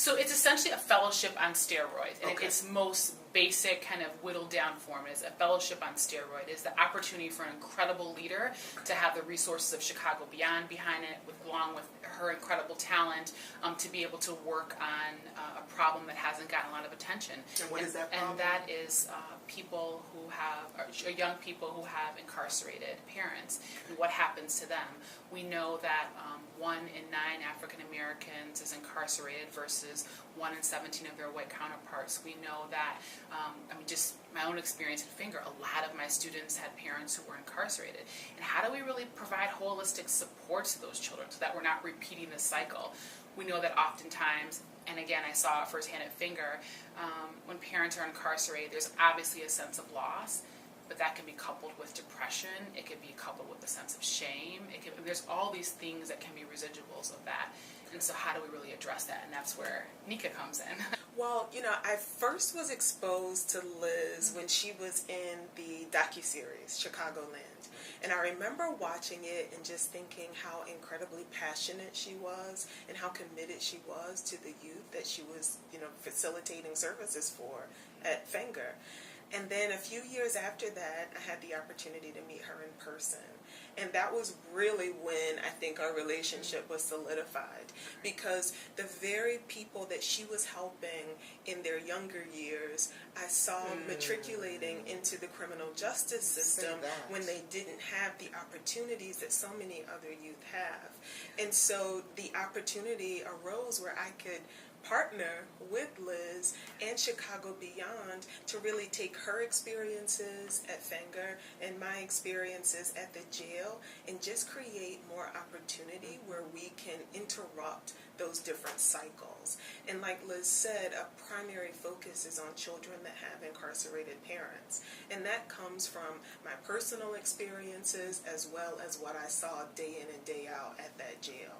So it's essentially a fellowship on steroids. And Okay. its most basic kind of whittled down form is a fellowship on steroid. Is the opportunity for an incredible leader to have the resources of Chicago Beyond behind it, along with her incredible talent, to be able to work on a problem that hasn't gotten a lot of attention. And what is that problem? And that is people who have, or young people who have incarcerated parents, and what happens to them. We know that 1 in 9 African Americans is incarcerated versus 1 in 17 of their white counterparts. We know that, just my own experience at Finger, a lot of my students had parents who were incarcerated. And how do we really provide holistic support to those children so that we're not repeating the cycle? We know that oftentimes, and again, I saw it firsthand at Finger, when parents are incarcerated, there's obviously a sense of loss, but that can be coupled with depression. It can be coupled with a sense of shame. There's all these things that can be residuals of that. And so how do we really address that? And that's where Nneka comes in. Well, I first was exposed to Liz when she was in the docuseries, Chicagoland. And I remember watching it and just thinking how incredibly passionate she was and how committed she was to the youth that she was, facilitating services for at Finger. And then a few years after that, I had the opportunity to meet her in person. And that was really when I think our relationship was solidified, because the very people that she was helping in their younger years, I saw matriculating into the criminal justice system when they didn't have the opportunities that so many other youth have. And so the opportunity arose where I could partner with Liz and Chicago Beyond to really take her experiences at Finger and my experiences at the jail and just create more opportunity where we can interrupt those different cycles. And like Liz said, a primary focus is on children that have incarcerated parents. And that comes from my personal experiences as well as what I saw day in and day out at that jail.